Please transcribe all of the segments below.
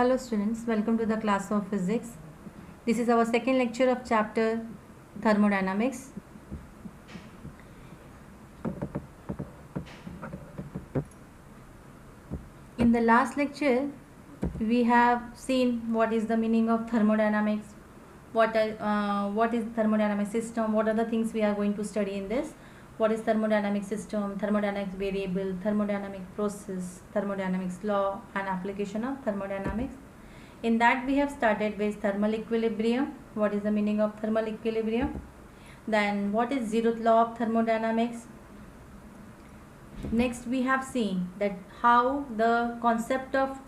Hello students, welcome to the class of physics. This is our second lecture of chapter thermodynamics. In the last lecture, we have seen what is the meaning of thermodynamics, what is thermodynamic system, what are the things we are going to study in this. What is thermodynamic system, thermodynamics variable, thermodynamic process, thermodynamics law and application of thermodynamics. In that we have started with thermal equilibrium. What is the meaning of thermal equilibrium? Then what is zeroth law of thermodynamics? Next we have seen that how the concept of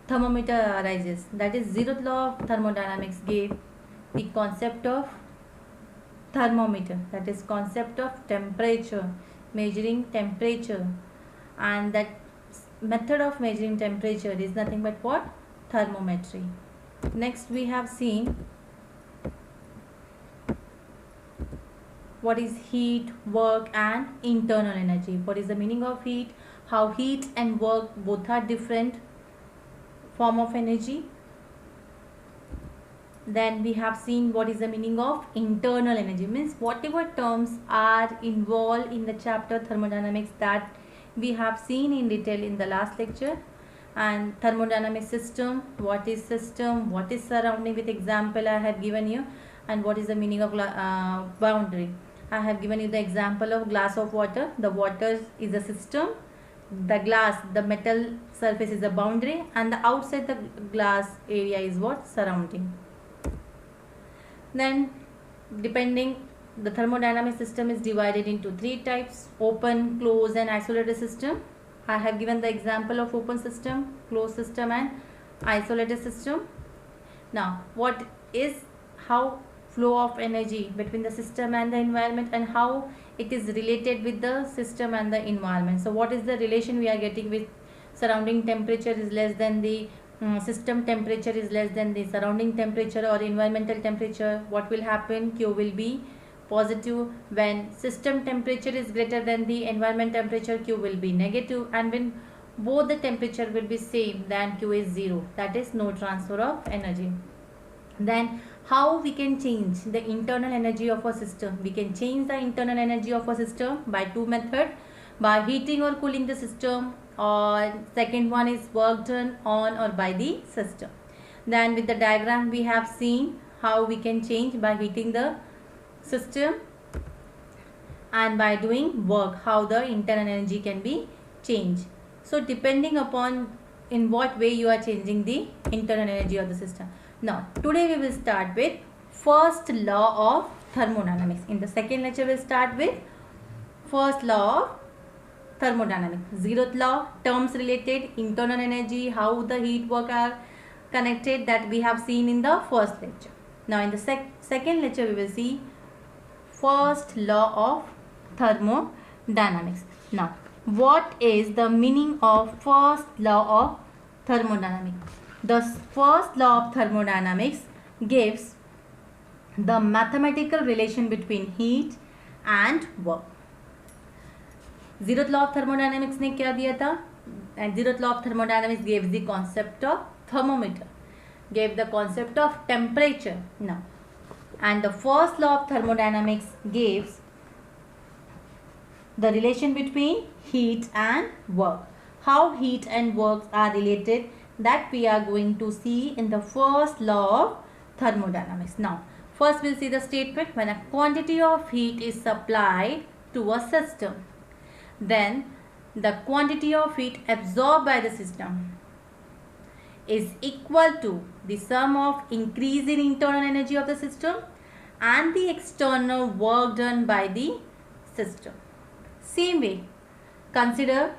thermometer arises. That is zeroth law of thermodynamics gave the concept of thermometer, that is concept of temperature, measuring temperature, and that method of measuring temperature is nothing but what? Thermometry. Next we have seen what is heat, work and internal energy. What is the meaning of heat, how heat and work both are different form of energy. Then we have seen what is the meaning of internal energy, means whatever terms are involved in the chapter thermodynamics that we have seen in detail in the last lecture. And thermodynamic system, what is surrounding, with example I have given you. And what is the meaning of boundary, I have given you the example of glass of water. The water is a system, the glass, the metal surface is a boundary, and the outside the glass area is what? Surrounding. Then depending, the thermodynamic system is divided into three types: open, closed and isolated system. I have given the example of open system, closed system and isolated system. Now what is, how flow of energy between the system and the environment, and how it is related with the system and the environment. So what is the relation we are getting with surrounding temperature is less than the system temperature is less than the surrounding temperature or environmental temperature? What will happen? Q will be positive. When system temperature is greater than the environment temperature, Q will be negative, and when both the temperature will be same, then Q is 0, that is no transfer of energy. Then how we can change the internal energy of a system? We can change the internal energy of a system by two methods: by heating or cooling the system, or second one is work done on or by the system. Then with the diagram we have seen how we can change by heating the system, and by doing work how the internal energy can be changed. So depending upon in what way you are changing the internal energy of the system. Now today we will start with first law of thermodynamics. In the second lecture we will start with first law of thermodynamics. Zeroth law, terms related, internal energy, how the heat, work are connected, that we have seen in the first lecture. Now in the second lecture we will see first law of thermodynamics. Now what is the meaning of first law of thermodynamics? The first law of thermodynamics gives the mathematical relation between heat and work. Zeroth law of thermodynamics ने क्या दिया था? And zeroth law of thermodynamics gave the concept of thermometer, gave the concept of temperature. Now, and the first law of thermodynamics gives the relation between heat and work. How heat and work are related, that we are going to see in the first law of thermodynamics. Now, first we'll see the statement: when a quantity of heat is supplied to a system, then the quantity of heat absorbed by the system is equal to the sum of increase in internal energy of the system and the external work done by the system. Same way, consider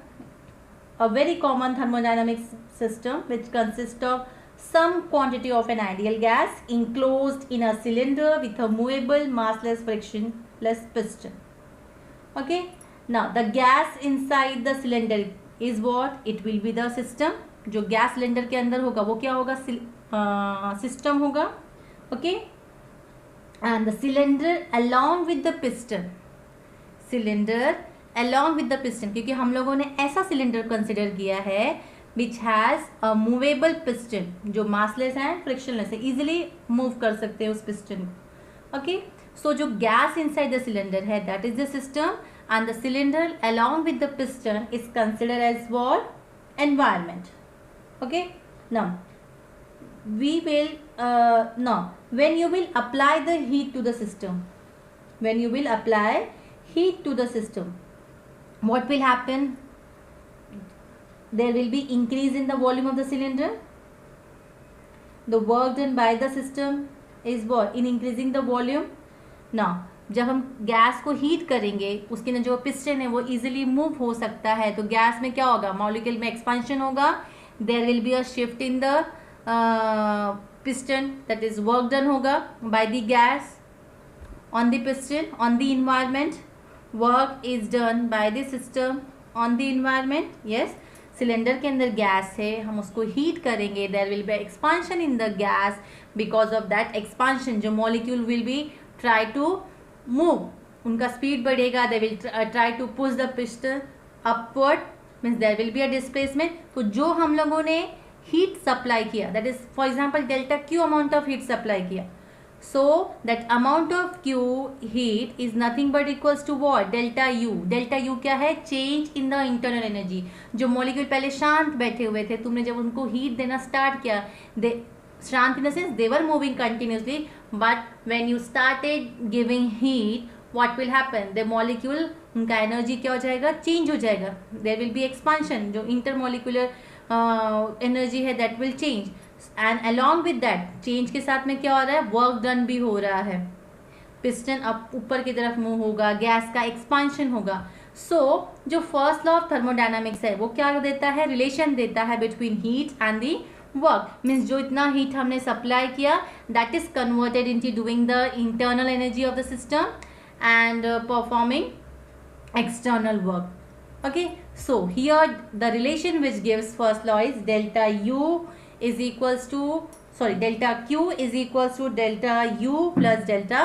a very common thermodynamics system which consists of some quantity of an ideal gas enclosed in a cylinder with a movable massless frictionless piston. Okay. Now the gas inside the cylinder is what? It will be the system. जो gas cylinder के अंदर होगा वो क्या होगा? System होगा. Okay. And the cylinder along with the piston, cylinder along with the piston, क्योंकि हम लोगों ने ऐसा सिलेंडर कंसिडर किया है which has a movable piston, जो massless है, frictionless है, easily move कर सकते हैं उस piston को. Okay, so जो gas inside the cylinder है, that is the system, and the cylinder along with the piston is considered as what? Environment. Okay, now we will now when you will apply the heat to the system, when you will apply heat to the system, what will happen? There will be increase in the volume of the cylinder. The work done by the system is what? In increasing the volume. Now जब हम gas को heat करेंगे, उसके ना जो piston है वो easily move हो सकता है, तो गैस में क्या होगा? मॉलिक्यूल में एक्सपेंशन होगा. There will be a shift in the piston, that is work done होगा by the gas on the piston on the environment. Work is done by the system on the environment. Yes, cylinder के अंदर gas है, हम उसको heat करेंगे, there will be expansion in the gas. Because of that expansion जो molecule will be try to move, उनका speed बढ़ेगा, they will try to push the piston upward, means there will be a displacement. तो जो हम लोगों ने heat supply किया, that is for example delta Q amount of heat supply किया, so that amount of Q heat is nothing but equals to what? Delta U. Delta U क्या है? Change in the internal energy. जो molecule पहले शांत बैठे हुए थे, तुमने जब उनको हीट देना स्टार्ट किया, शांत in the sense they were moving continuously, but when you started giving heat, what will happen? The molecule, उनका एनर्जी क्या हो जाएगा? चेंज हो जाएगा. There will be expansion. जो intermolecular एनर्जी है that will change. And along with that change के साथ में क्या हो रहा है? वर्क डन भी हो रहा है. पिस्टन अब ऊपर की तरफ मूव होगा, गैस का एक्सपांशन होगा. सो जो फर्स्ट लॉ ऑफ थर्मोडायनामिक्स है वो क्या देता है? रिलेशन देता है between heat and the work. Means जो इतना हीट हमने सप्लाई किया, that is converted into doing the internal energy of the system and performing external work. Okay, so here the relation which gives first law is delta U is equals to, sorry, delta Q is equals to delta U plus delta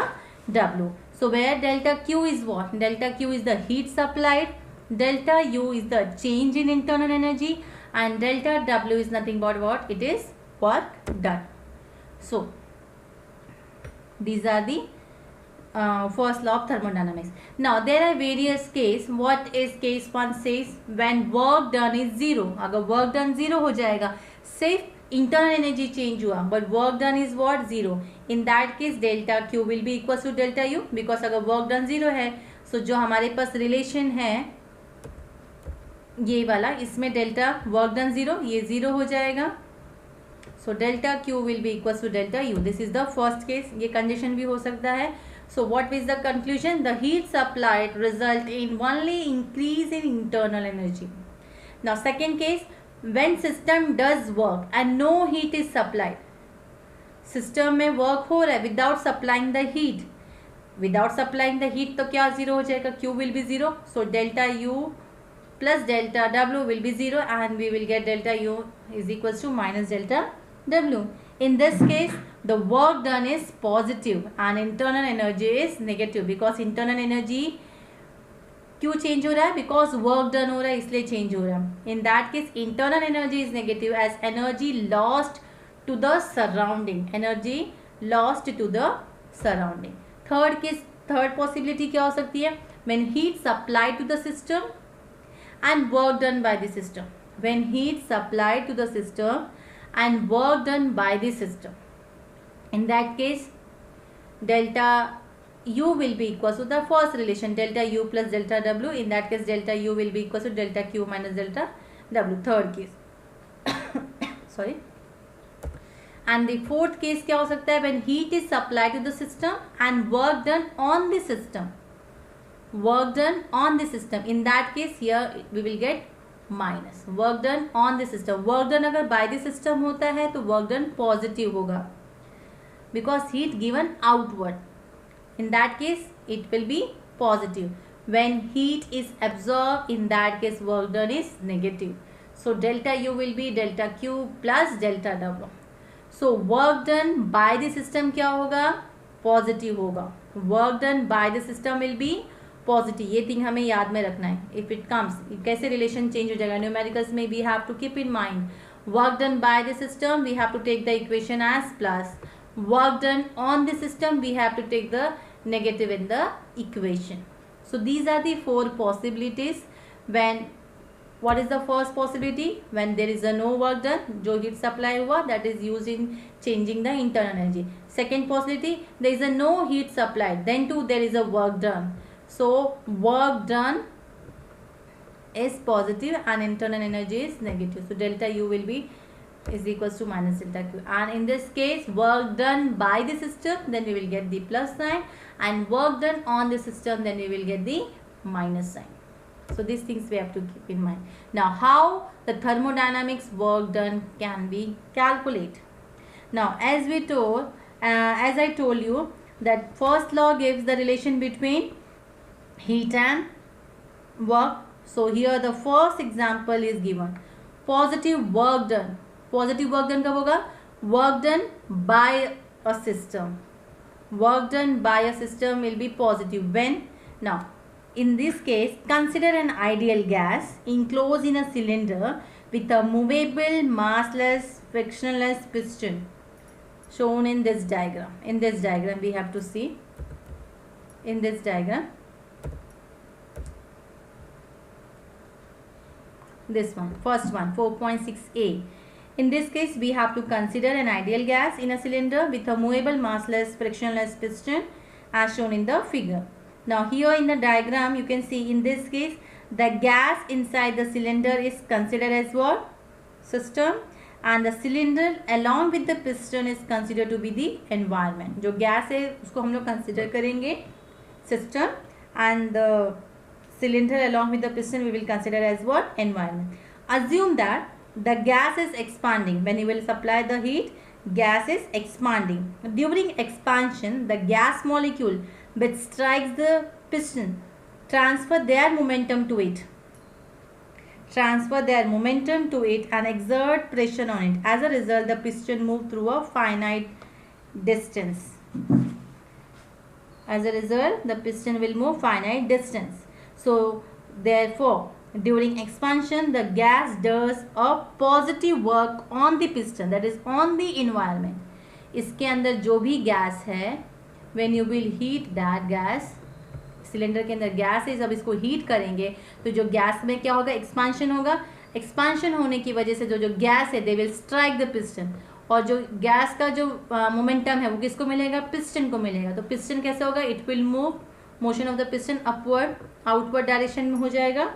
W. So where delta Q is what? Delta Q is the heat supplied, delta U is the change in internal energy, and delta W is nothing but what? It is work done. So these are the first law of thermodynamics. Now there are various case. What is case 1 says? When work done is 0. अगर work done 0 हो जाएगा, सिर्फ internal energy change हुआ, but work done is what? 0. In that case delta Q will be equals to delta U, because अगर work done 0 है, so जो हमारे पास relation है ये वाला, इसमें delta work done 0, ये 0 हो जाएगा. So delta Q will be equals to delta U. This is the first case. ये condition भी हो सकता है. So what is the conclusion? The heat supplied result in only increase in internal energy. Now second case, when system does work and no heat is supplied. System में work हो रहा है without supplying the heat. Without supplying the heat तो क्या 0 हो जाएगा? Q will be 0. So delta U plus delta W will be 0, and we will get delta U is equals to minus delta W. In this case, the work done is positive and internal energy is negative, because internal energy क्यों change हो रहा है? Because work done हो रहा है, इसलिए change हो रहा है. In that case internal energy is negative as energy lost to the surrounding. Energy lost to the surrounding. Third case, third possibility क्या हो सकती है? When heat supply to the system and work done by the system. When heat supplied to the system and work done by the system, in that case delta U will be equals to the first relation, delta U plus delta W. In that case delta U will be equals to delta Q minus delta W. Third case sorry. And the fourth case क्या हो सकता है? When heat is supplied to the system and work done on the system. Work done on the system. In that case here we will get minus. Work done on the system. Work done अगर by the system होता है तो work done positive होगा, because heat given outward. In that case it will be positive. When heat is absorbed, in that case work done is negative. So delta U will be delta Q plus delta W. So work done by the system क्या होगा? Positive होगा. Work done by the system will be positive, ये thing हमें याद में रखना है. If it comes, कैसे रिलेशन चेंज हो जाएगा न्यूमेरिकल्स में. We have to keep in mind work done by the system, we have to take the equation as plus. Work done on the system, we have to take the negative in the equation. So these are the four possibilities. When what is the first possibility? When there is a no work done, जो heat supply हुआ, that is used in changing the internal energy. Second possibility, there is a no heat supplied, then too there is a work done. So work done is positive and internal energy is negative. So delta U will be is equals to minus delta Q. And in this case, work done by the system, then we will get the plus sign, and work done on the system, then we will get the minus sign. So these things we have to keep in mind. Now how the thermodynamics work done can be calculated. Now as I told you that first law gives the relation between heat and work. So here the first example is given. Positive work done. Positive work done कब होगा? Work done by a system. Work done by a system will be positive when. Now in this case, consider an ideal gas enclosed in a cylinder with a movable, massless, frictionless piston shown in this diagram. In this diagram we have to see. In this diagram, this one, first one, 4.6a. In this case, we have to consider an ideal gas in a cylinder with a movable, massless, frictionless piston as shown in the figure. Now here in the diagram, you can see in this case, the gas inside the cylinder is considered as what? System. And the cylinder along with the piston is considered to be the environment. जो gas है उसको हम लोग consider करेंगे system, and the cylinder along with the piston we will consider as what? Environment. Assume that the gas is expanding. When you will supply the heat, gas is expanding. During expansion, the gas molecule which strikes the piston transfer their momentum to it. And exert pressure on it. As a result, the piston moves through a finite distance. So therefore, during expansion, the gas does a positive work on the piston, that is on the environment. इसके अंदर जो भी gas है, when you will heat that gas, cylinder के अंदर gas है, जब इसको हीट करेंगे तो जो गैस में क्या होगा? एक्सपांशन होगा. एक्सपांशन होने की वजह से जो गैस है, they will strike the piston, और जो गैस का जो मोमेंटम है वो किसको मिलेगा? पिस्टन को मिलेगा. तो पिस्टन कैसे होगा? It will move, motion of the piston upward, outward direction में हो जाएगा.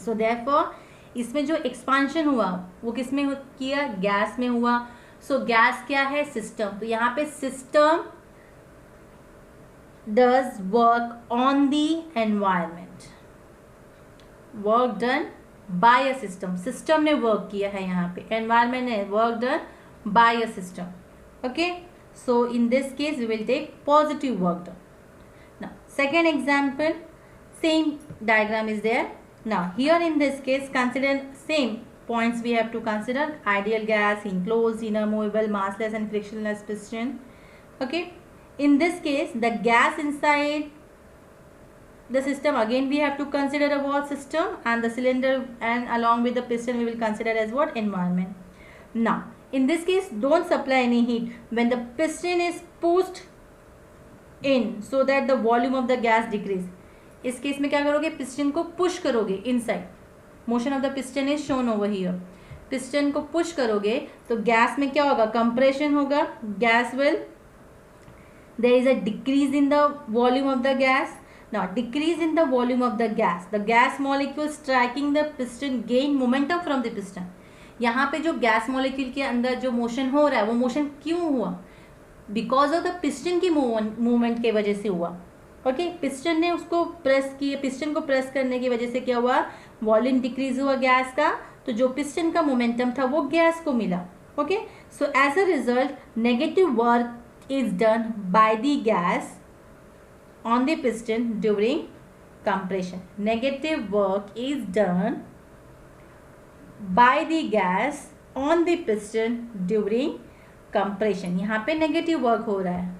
सो देयरफॉर इसमें जो एक्सपांशन हुआ वो किस में किया? गैस में हुआ. सो गैस क्या है? सिस्टम. तो यहाँ पे system does work on the environment. Work done by a system. System ने वर्क किया है यहाँ पे, एनवायरमेंट ने work done by a system. Okay, so in this case we will take positive work done. Now second example, same diagram is there. Now here in this case, consider same points we have to consider. Ideal gas enclosed in a movable, massless and frictionless piston. Okay, in this case the gas inside the system, again we have to consider a what? System, and the cylinder and along with the piston we will consider as what? Environment. Now in this case, don't supply any heat. When the piston is pushed in so that the volume of the gas decrease, इस case में क्या करोगे? Piston को push करोगे inside. Motion of the piston is shown over here. Piston को push करोगे तो gas में क्या होगा? कंप्रेशन होगा. Gas will, there is a decrease in the volume of the gas. Now decrease in the volume of the gas molecule striking the piston gain momentum from the piston. यहाँ पे जो gas molecule के अंदर जो motion हो रहा है वो मोशन क्यों हुआ? बिकॉज ऑफ द पिस्टन की मूवमेंट के वजह से हुआ. ओके, पिस्टन ने उसको प्रेस किया, पिस्टन को प्रेस करने की वजह से क्या हुआ? वॉल्यूम डिक्रीज हुआ गैस का, तो जो पिस्टन का मोमेंटम था वो गैस को मिला. Okay, so as a result negative work is done by the gas on the piston during compression. Negative work is done by the gas on the piston during compression. यहाँ पे negative work हो रहा है.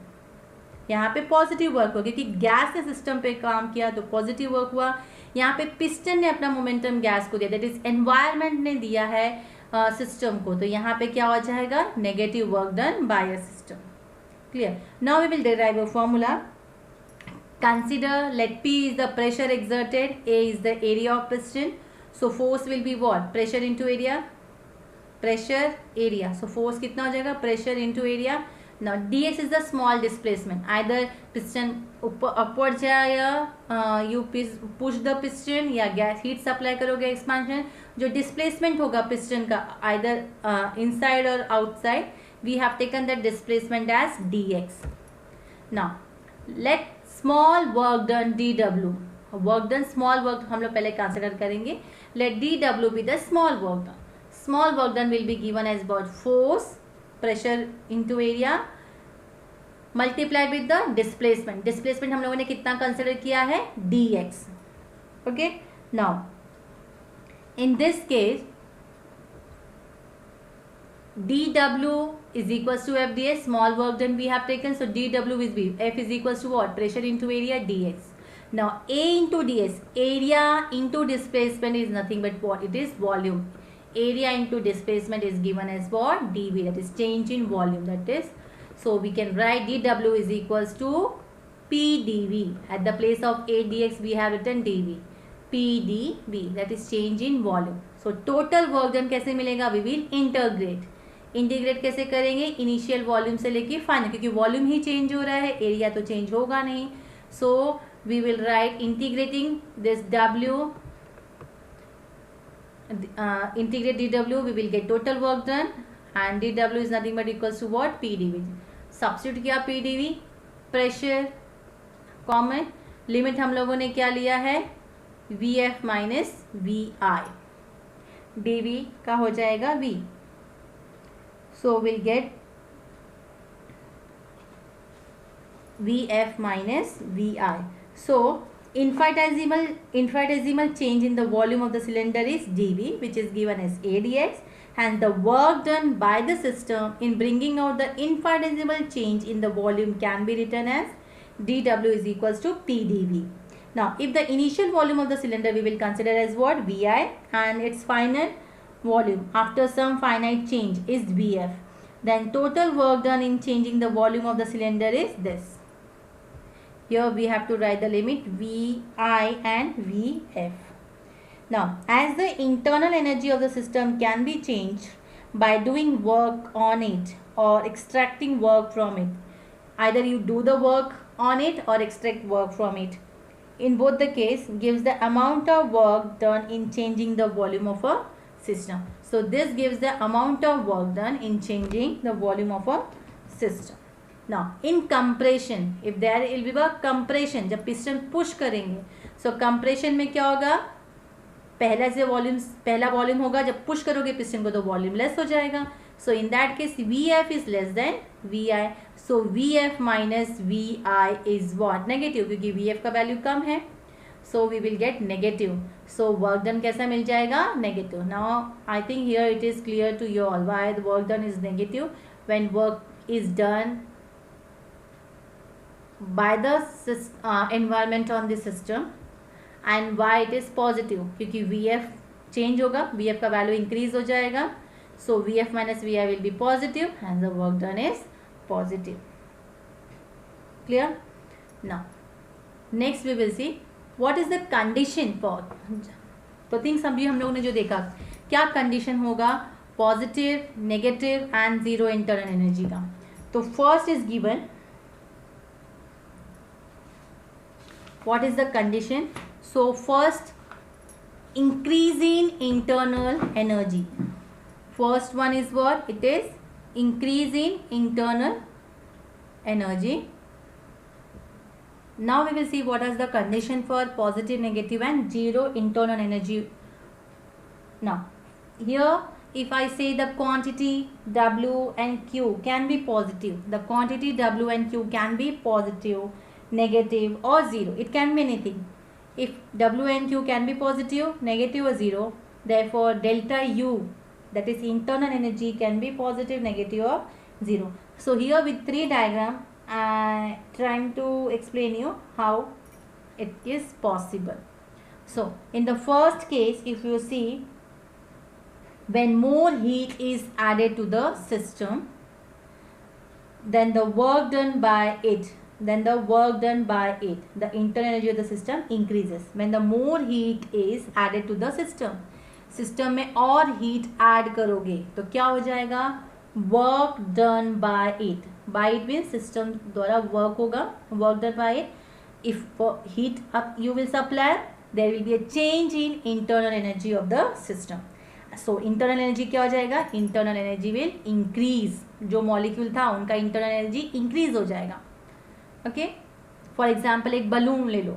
यहाँ पे positive work हुआ क्योंकि gas ने सिस्टम पे काम किया तो पॉजिटिव वर्क हुआ। यहाँ पे पिस्टन ने अपना मोमेंटम गैस को दिया, दैट इज एनवायरमेंट ने दिया है सिस्टम को, तो यहाँ पे क्या हो जाएगा, negative work done by a system. Clear. Now we will derive a formula. Consider let P is the pressure exerted, A is the area of piston, so force will be what, pressure into area, pressure area, so force कितना हो जाएगा, pressure into area. Now dx is the small displacement, either piston upward जाए या you push the piston या gas heat supply करोगे expansion, जो displacement होगा piston का either inside or outside, we have taken that displacement as dx. Now let small work done dw, work done small work हम लोग पहले consider करेंगे, let dw be the small work done. Small work done will be given as what, force, pressure into area multiplied with the displacement. Displacement हम लोगों ने कितना consider किया है, dx. Okay. Now in this case dw is equals to f ds, small work done we have taken, so dw is b, f is equals to what, pressure into area dx. Now a into ds, area into displacement is nothing but what, it is volume. Area into displacement is given as what, dv, that is change in volume, that is, so we can write dw is equals to p dv. At the place of a dx we have written dv, p dv, that is change in volume. So total work done कैसे मिलेगा, we will integrate. Integrate कैसे करेंगे, initial volume से लेके final, क्योंकि volume ही change हो रहा है, एरिया तो चेंज होगा नहीं. So we will write integrating this w, integrate dw, we will get total work done and dw is nothing but equals to what, pdv. Substitute किया pdv, प्रेशर कॉमन, लिमिट हम लोगों ने क्या लिया है, vf माइनस vi, dv का हो जाएगा v. So we'll get vf minus vi. So infinitesimal change in the volume of the cylinder is dv, which is given as adx, and the work done by the system in bringing out the infinitesimal change in the volume can be written as dw is equals to pdv. Now if the initial volume of the cylinder we will consider as what, vi, and its final volume after some finite change is vf, then total work done in changing the volume of the cylinder is this. Here we have to write the limit vi and vf. Now as the internal energy of the system can be changed by doing work on it or extracting work from it, either you do the work on it or extract work from it, in both the case gives the amount of work done in changing the volume of a system. So this gives the amount of work done in changing the volume of a system. Now in compression, if there will be a compression, जब piston push करेंगे, so compression में क्या होगा, पहला volume होगा, जब push करोगे piston को तो वॉल्यूम लेस हो जाएगा. So in that case vf is less than vi, so vf minus vi is what, negative, क्योंकि vf का वैल्यू कम है. So we will get negative. So work done कैसा मिल जाएगा, negative. Now I think here it is clear to you all why the work done is negative when work is done by the environment on the system, and why it is positive, क्योंकि vf change होगा, vf का value increase हो जाएगा. So vf minus vi will be positive and the work done is positive. Clear? Now next we will see what is the condition for, तो things अभी हम लोगों ने जो देखा, क्या कंडीशन होगा positive, negative and zero internal energy का. तो first is given, what is the condition? So first, increase in internal energy. First one is what? It is increase in internal energy. Now we will see what is the condition for positive, negative and zero internal energy. Now here if I say the quantity W and Q can be positive, the quantity W and Q can be positive, negative or zero, it can be anything. If W and Q can be positive, negative or zero, therefore delta U, that is internal energy, can be positive, negative or zero. So here with three diagram trying to explain you how it is possible. So in the first case, if you see, when more heat is added to the system, then the work done by it, the internal energy of the system increases. When the more heat is added to the system में और heat add करोगे तो क्या हो जाएगा, work done by it means system द्वारा work होगा, work done by it. If heat up you will supply, there will be a change in internal energy of the system. So internal energy क्या हो जाएगा, internal energy will increase. जो molecule था उनका internal energy increase हो जाएगा. Okay, for example एक balloon ले लो,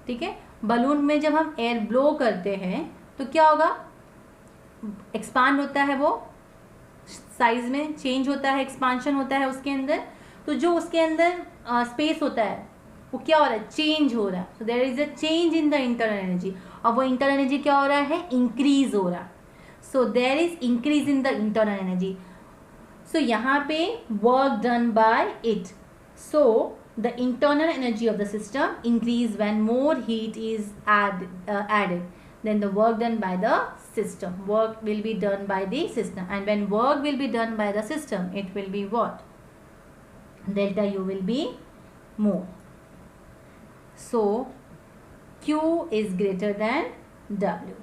ठीक है. बलून में जब हम एयर ब्लो करते हैं तो क्या होगा, एक्सपांड होता है, वो साइज में चेंज होता है, एक्सपांशन होता है उसके अंदर. तो जो उसके अंदर स्पेस होता है वो क्या हो रहा है, चेंज हो रहा है. So there is a change in the internal energy, और वो इंटरनल एनर्जी क्या हो रहा है, इंक्रीज हो रहा है. So there is increase in the internal energy. So यहाँ पे work done by it. So the internal energy of the system increase when more heat is added. Then the work done by the system, work will be done by the system, and when work will be done by the system, it will be what, delta U will be more. So Q is greater than W.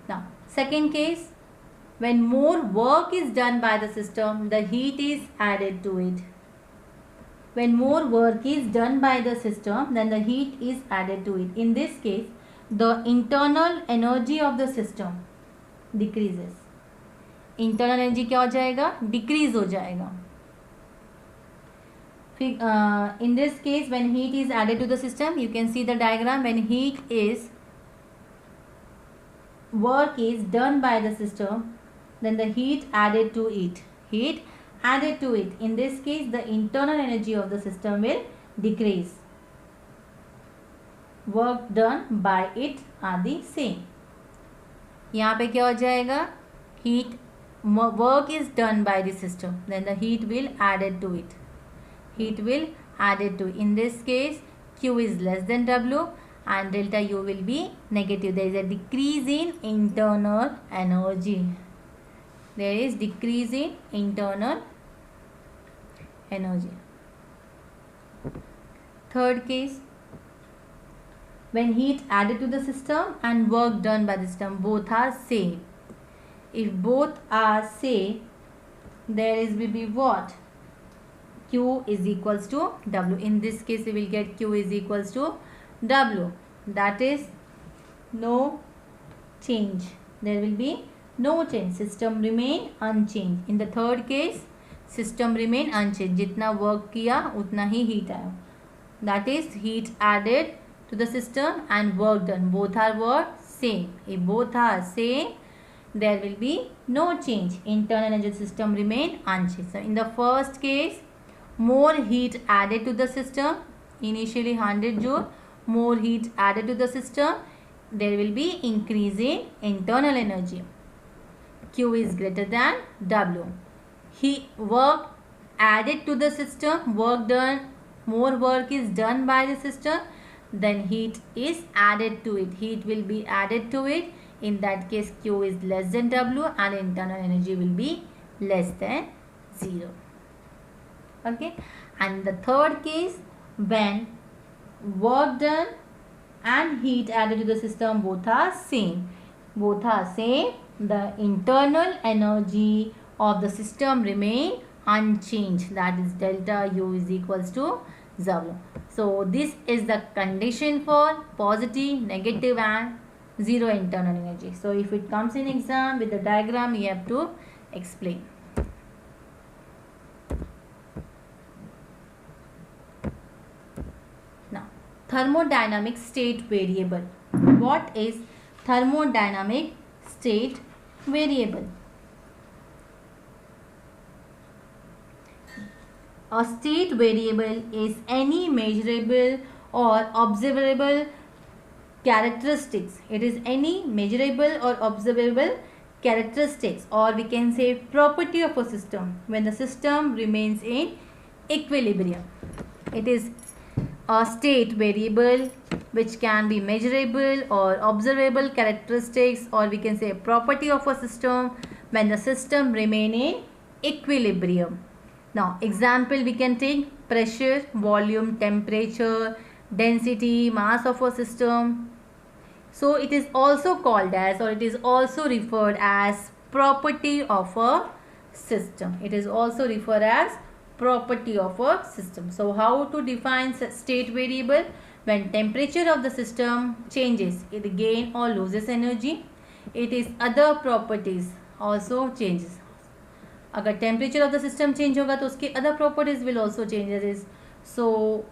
Now second case, when more work is done by the system, the heat is added to it. When more work is done by the system, then the heat is added to it. In this case, the internal energy of the system decreases. Internal energy क्या हो जाएगा, decrease हो जाएगा. In this case, when heat is added to the system, you can see the diagram. When work is done by the system, then the heat added to it. In this case, the internal energy of the system will decrease. Work done by it are the same. यहाँ पे क्या हो जाएगा, work is done by the system, then the heat will added to it. In this case, Q is less than W and delta U will be negative. There is a decrease in internal energy. Third case, when heat added to the system and work done by the system, both are same. If both are same, there will be what, Q is equals to W. In this case, we will get Q is equals to W. That is no change. There will be no change. System remain unchanged. In the third case, system remain unchanged. जितना work किया उतना ही heat आया. That is heat added to the system and work done. Both are what? Same. If both are same, there will be no change. Internal energy system remain unchanged. So in the first case, more heat added to the system. Initially 100 joule. More heat added to the system. There will be increase in internal energy. Q is greater than W. Work added to the system, work done, more work is done by the system, then heat is added to it. Heat will be added to it. In that case, Q is less than W and internal energy will be less than 0. Okay. And the third case, when work done and heat added to the system, both are same. The internal energy of the system remain unchanged. That is delta U is equals to 0. So this is the condition for positive, negative and 0 internal energy. So if it comes in exam with the diagram, you have to explain. Now, thermodynamic state variable. What is thermodynamic state variable? A state variable is any measurable or observable characteristics. It is any measurable or observable characteristics, or we can say property of a system when the system remains in equilibrium. It is a state variable which can be measurable or observable characteristics, or we can say a property of a system when the system remain in equilibrium. Now example we can take: pressure, volume, temperature, density, mass of a system. So it is also called as, or it is also referred as, property of a system. It is also referred as property of a system. So how to define state variable? When temperature of the system changes, it gain or loses energy. It is other properties also changes. अगर temperature of the system change होगा तो उसके other properties will also changes. So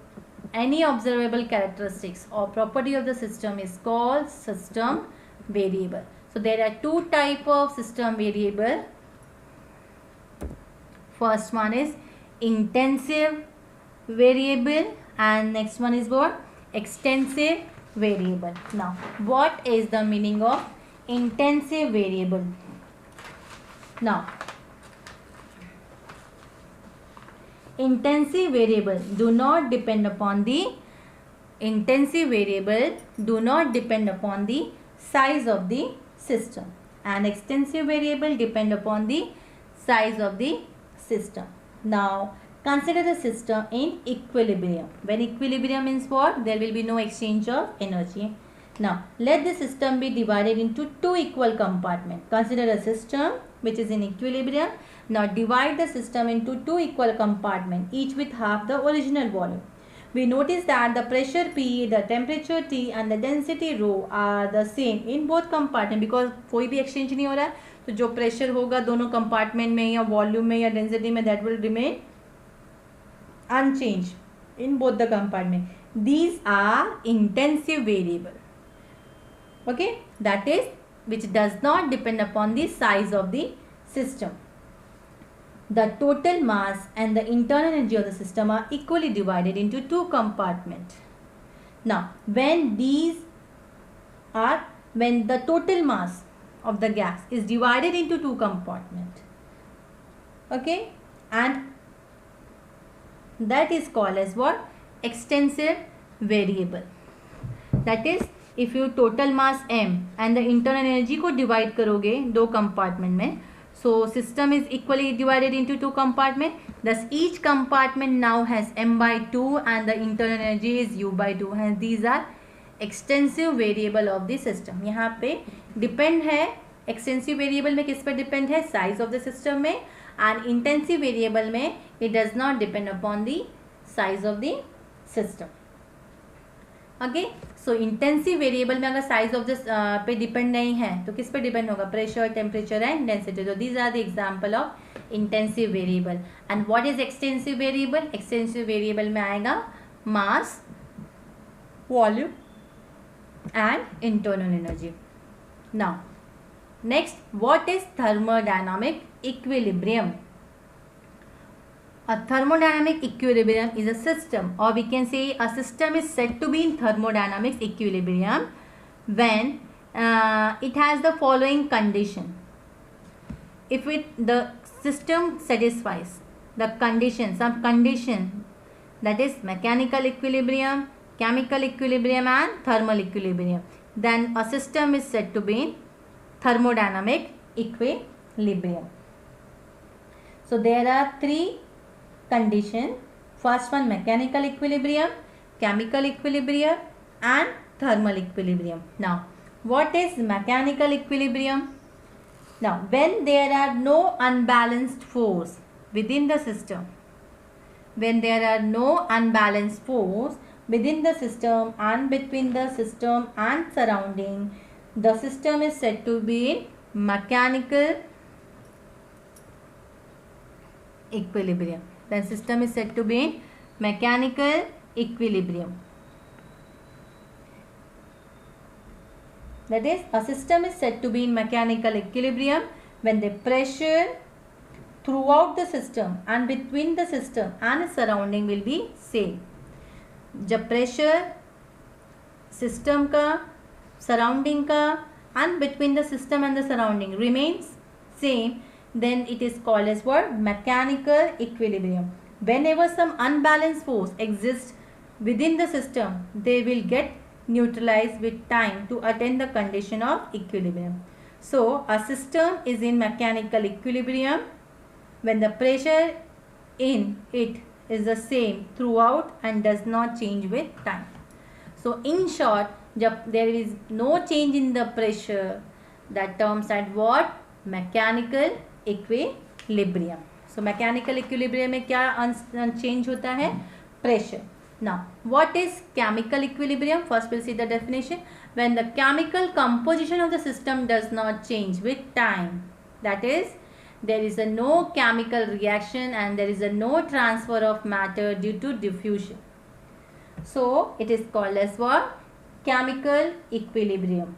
any observable characteristics or property of the system is called system variable. So there are two type of system variable. First one is intensive variable and next one is what? Extensive variable. Now what is the meaning of intensive variable? Now intensive variable do not depend upon the size of the system, and extensive variable depend upon the size of the system. Now consider the system in equilibrium. When equilibrium means what? There will be no exchange of energy. Now let the system be divided into two equal compartments. Consider a system which is in equilibrium. Now divide the system into two equal compartments, each with half the original volume. We notice that the pressure P, the temperature T and the density rho are the same in both compartments because कोई भी exchange नहीं हो रहा है. तो जो pressure होगा दोनों compartment में या volume में या density में, that will remain unchanged in both the compartment. These are intensive variable. Okay, that is which does not depend upon the size of the system. The total mass and the internal energy of the system are equally divided into two compartments. Now when the total mass of the gas is divided into two compartments, okay, and that is called as what? Extensive variable. That is, if you total mass m and the internal energy को divide करोगे दो compartment में, so system is equally divided into two compartments. Thus each compartment now has m by 2 and the internal energy is u by 2. Hence these are extensive variable of the system. यहाँ पे depend है extensive variable में किस पर depend है? Size of the system में, and intensive variable में it does not depend upon the size of the system. Okay, so intensive variable में अगर size of this पे depend नहीं है तो किस पे depend होगा? Pressure, temperature and density. So these are the example of intensive variable. And what is extensive variable? Extensive variable में आएगा mass, volume and internal energy. Now next, what is thermodynamic equilibrium? A thermodynamic equilibrium is a system, or we can say a system is said to be in thermodynamics equilibrium when it has the following condition. If the system satisfies the condition, some condition, that is mechanical equilibrium, chemical equilibrium and thermal equilibrium, then a system is said to be in thermodynamic equilibrium. So there are three condition. First one, mechanical equilibrium, chemical equilibrium and thermal equilibrium. Now what is mechanical equilibrium? Now when there are no unbalanced force within the system, when there are no unbalanced force within the system and between the system and surrounding, the system is said to be in mechanical equilibrium. The system is said to be in mechanical equilibrium. That is, a system is said to be in mechanical equilibrium when the pressure throughout the system and between the system and surrounding will be same. जब pressure system का, surrounding का and between the system and the surrounding remains same, then it is called as what? Mechanical equilibrium. Whenever some unbalanced force exists within the system, they will get neutralized with time to attain the condition of equilibrium. So a system is in mechanical equilibrium when the pressure in it is the same throughout and does not change with time. So in short, there is no change in the pressure, that terms at what? Mechanical equilibrium. So mechanical equilibrium में क्या unchanged होता है? Pressure. Now, what is chemical equilibrium? First we'll see the definition. When the chemical composition of the system does not change with time, that is, there is a no chemical reaction and there is a no transfer of matter due to diffusion. So it is called as what? Chemical equilibrium.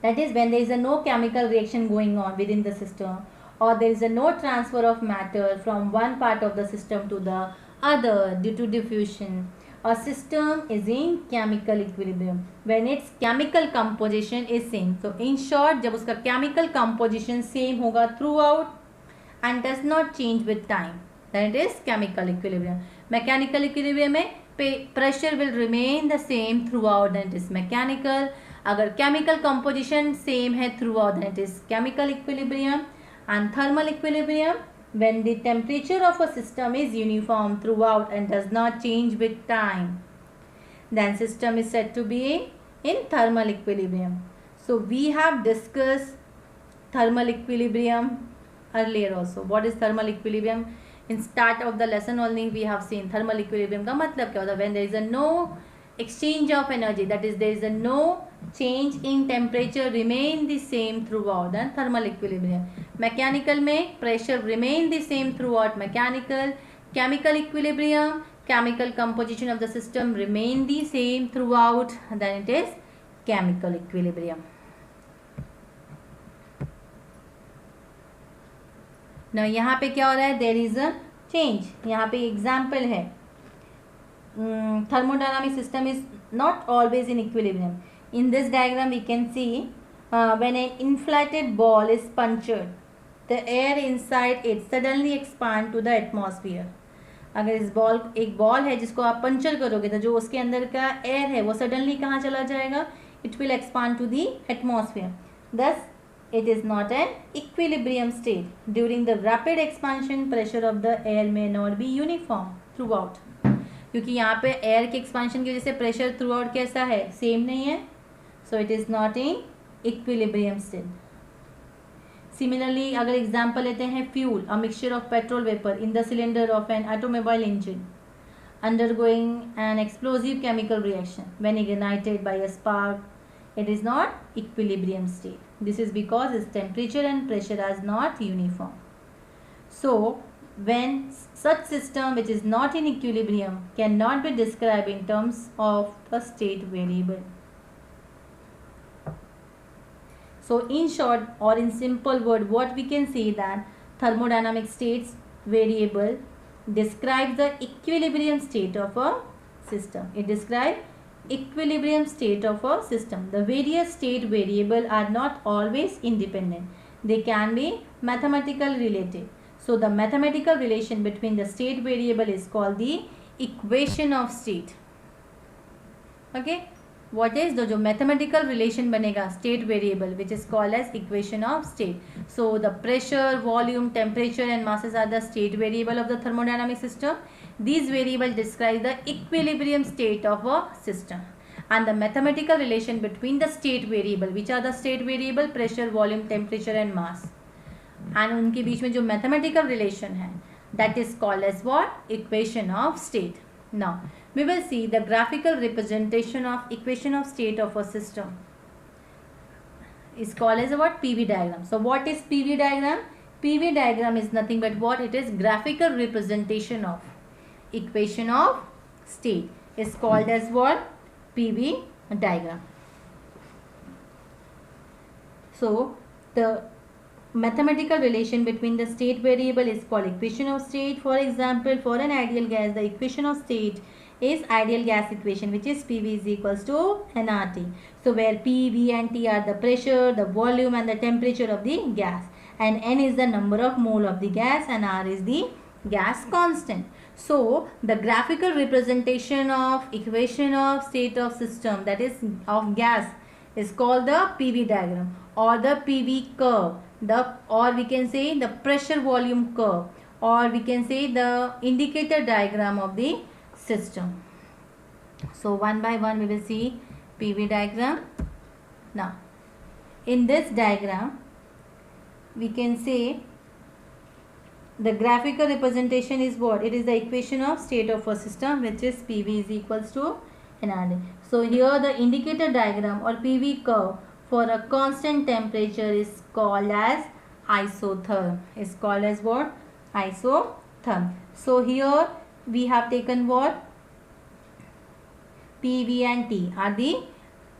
That is when there is a no chemical reaction going on within the system, or there is a no transfer of matter from one part of the system to the other due to diffusion. A system is in chemical equilibrium when its chemical composition is same. So in short, जब उसका chemical composition same होगा throughout and does not change with time, then it is chemical equilibrium. Mechanical equilibrium में pressure will remain the same throughout, then it is mechanical. अगर chemical composition same है throughout, then it is chemical equilibrium. And thermal equilibrium, when the temperature of a system is uniform throughout and does not change with time, then system is said to be in thermal equilibrium. So we have discussed thermal equilibrium earlier also. What is thermal equilibrium? In start of the lesson only we have seen thermal equilibrium का मतलब क्या होता है? When there is a no exchange of energy, that is there is a no change in temperature remain the same throughout, then thermal equilibrium. Mechanical में pressure remain the same throughout, mechanical. Chemical equilibrium, chemical composition of the system remain the same throughout, then it is chemical equilibrium. Now यहाँ पे क्या हो रहा है? There is a change. यहाँ पे example है. Thermodynamic system is not always in equilibrium. In this diagram we can see when an inflated ball is punctured, the air inside it suddenly expand to the atmosphere. अगर इस ball एक ball है जिसको आप puncture करोगे तो जो उसके अंदर का एयर है वो सडनली कहाँ चला जाएगा? It will expand to the atmosphere. Thus it is not an equilibrium state. During the rapid expansion, pressure of the air may not be uniform throughout. क्योंकि यहाँ पे एयर के एक्सपांशन की वजह से प्रेशर थ्रू आउट कैसा है? Same नहीं है. So it is not in equilibrium state. Similarly अगर एग्जांपल लेते हैं fuel, a mixture of petrol vapour in the cylinder of an automobile engine undergoing an explosive chemical reaction when ignited by a spark, it is not equilibrium state. This is because its temperature and pressure are not uniform. So when such system which is not in equilibrium cannot be described in terms of the state variable. So in short or in simple word, what we can say that thermodynamic states variable describes the equilibrium state of a system. It describes equilibrium state of a system. The various state variable are not always independent. They can be mathematically related. So the mathematical relation between the state variable is called the equation of state. Okay, what is the जो mathematical relation बनेगा state variable which is called as equation of state. So the pressure, volume, temperature and masses are the state variable of the thermodynamic system. These variables describe the equilibrium state of a system, and the mathematical relation between the state variable, which are the state variable, pressure, volume, temperature and mass, and उनके बीच में जो mathematical relation है, that is called as what? Equation of state. Now we will see the graphical representation of equation of state of a system is called as what? PV diagram. So what is PV diagram? PV diagram is nothing but what? It is graphical representation of equation of state is called as what? PV diagram. So the mathematical relation between the state variable is called equation of state. For example, for an ideal gas, the equation of state is ideal gas equation, which is PV is equals to nRT. So where P, V and T are the pressure, the volume and the temperature of the gas, and N is the number of mole of the gas, and R is the gas constant. So the graphical representation of equation of state of system, that is of gas, is called the PV diagram or the PV curve, or we can say the pressure volume curve, or we can say the indicator diagram of the system. So one by one we will see PV diagram. Now in this diagram we can say the graphical representation is what? It is the equation of state of a system, which is PV is equals to nRT. So here the indicator diagram or PV curve for a constant temperature is called as isotherm. Is called as what? Isotherm. So here we have taken what? P, V and T are the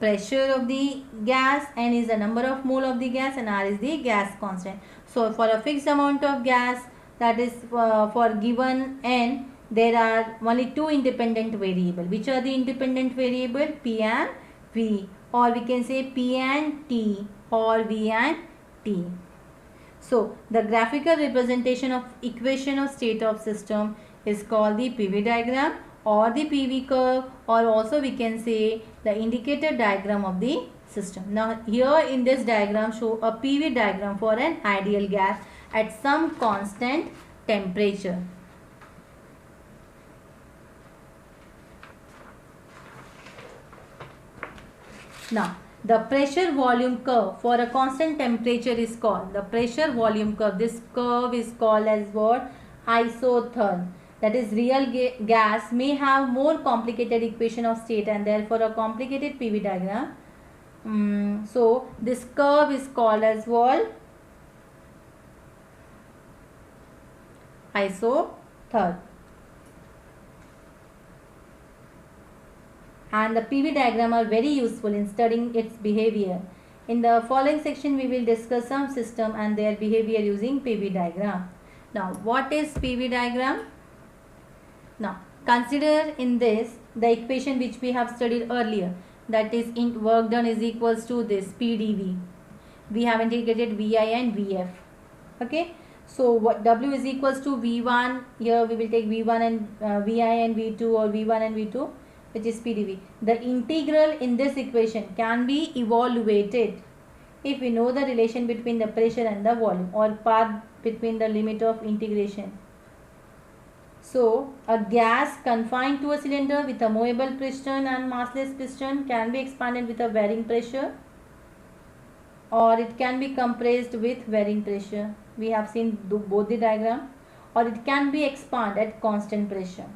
pressure of the gas, N is the number of mole of the gas, and R is the gas constant. So for a fixed amount of gas, that is for given N, there are only two independent variables. Which are the independent variable? P and V, or we can say P and T, or V and T. So the graphical representation of equation of state of system is called the PV diagram or the PV curve, or also we can say the indicator diagram of the system. Now here in this diagram show a PV diagram for an ideal gas at some constant temperature. Now the pressure volume curve for a constant temperature is called the pressure volume curve. This curve is called as what? Isotherm. That is, real gas may have more complicated equation of state and therefore a complicated PV diagram. So this curve is called as what? Isotherm. And the PV diagram are very useful in studying its behavior. In the following section we will discuss some system and their behavior using PV diagram. Now what is PV diagram? Now consider in this the equation which we have studied earlier, that is work done is equals to this PdV. We have integrated Vi and Vf. Okay, so what W is equals to V1. Here we will take V1 and Vi and V2, or V1 and V2, which is PdV. The integral in this equation can be evaluated if we know the relation between the pressure and the volume, or path between the limit of integration. So a gas confined to a cylinder with a movable piston and massless piston can be expanded with a varying pressure, or it can be compressed with varying pressure. We have seen both the diagram. Or it can be expanded at constant pressure.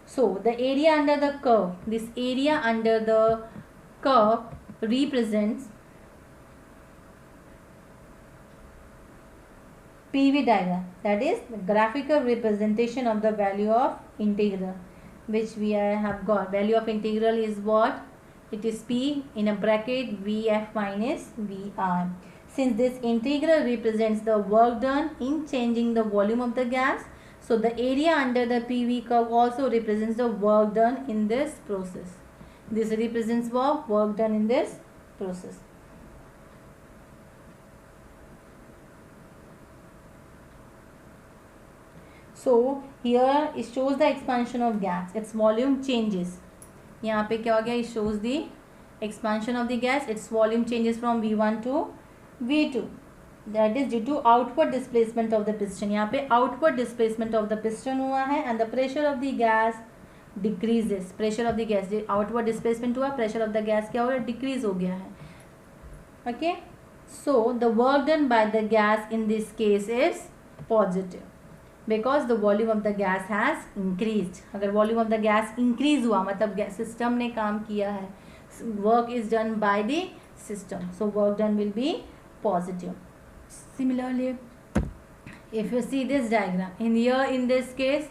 So the area under the curve, this area under the curve represents PV diagram, that is the graphical representation of the value of integral, which we have got. Value of integral is what? It is P in a bracket Vf minus Vr. Since this integral represents the work done in changing the volume of the gas, so the area under the PV curve also represents the work done in this process. This represents work done in this process. So here it shows the expansion of gas, its volume changes. यहाँ पे क्या हो गया? It shows the expansion of the gas, its volume changes from V1 to V2. That is due to outward displacement of the piston. यहाँ पे outward displacement of the piston हुआ है, and the pressure of the gas decreases. Pressure of the gas, outward displacement हुआ, pressure of the gas क्या हो गया? Decrease हो गया है. Okay, so the work done by the gas in this case is positive, because the volume of the gas has increased. अगर volume of the gas increase हुआ मतलब system ने काम किया है, work is done by the system, so work done will be positive. Similarly, if you see this diagram, in this case,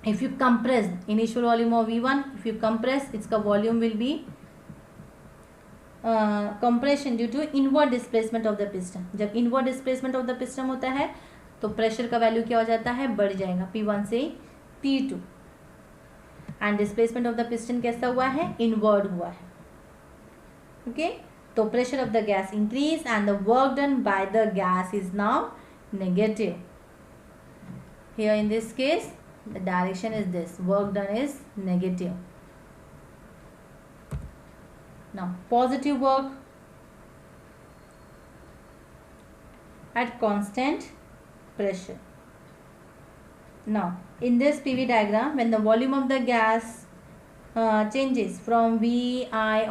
if you compress initial volume of V1, if you compress, its volume will be compression due to inward displacement of the piston. जब inward displacement of the piston होता है तो pressure का value क्या हो जाता है? बढ़ जाएगा P1 से P2. And displacement of the piston कैसा हुआ है, इनवर्ड हुआ है. ओके, तो pressure of the gas increase and the work done by the gas is now negative. Here in this case the direction is this, work done is negative. Now positive work at constant pressure. Now in this PV diagram, when the volume of the gas changes from Vi,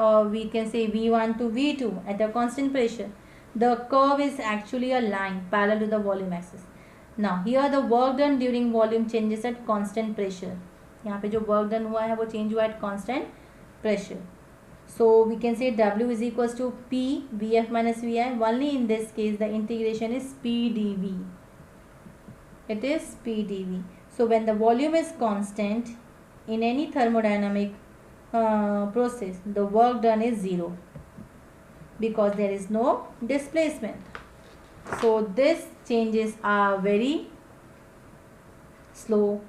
or we can say V1 to V2 at a constant pressure, the curve is actually a line parallel to the volume axis. Now here the work done during volume changes at constant pressure. यहाँ पे जो work done हुआ है वो change हुआ at constant pressure. So we can say W is equals to P Vf minus Vi. Only in this case the integration is P dV. It is P dV. So when the volume is constant in any thermodynamic process, the work done is 0 because there is no displacement. So this changes are very slow.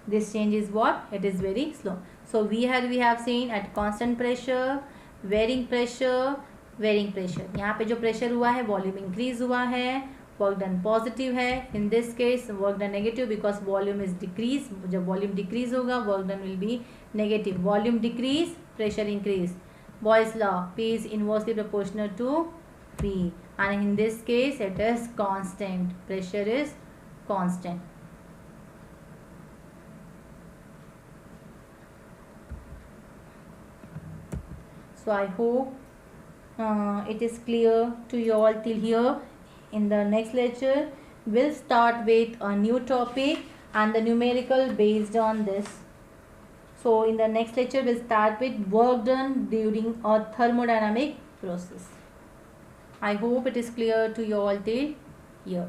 This change is what? It is very slow. So we have seen at constant pressure, varying pressure, varying pressure. यहाँ पे जो pressure हुआ है volume increase हुआ है, work done positive है. In this case work done negative because volume is decrease. जब volume decrease होगा work done will be negative. Volume decrease, pressure increase. Boyle's law, P is inversely proportional to V, and in this case it is constant. Pressure is constant. So I hope it is clear to you all till here. In the next lecture we'll start with a new topic and the numerical based on this. So in the next lecture we'll start with work done during a thermodynamic process. I hope it is clear to you all till here.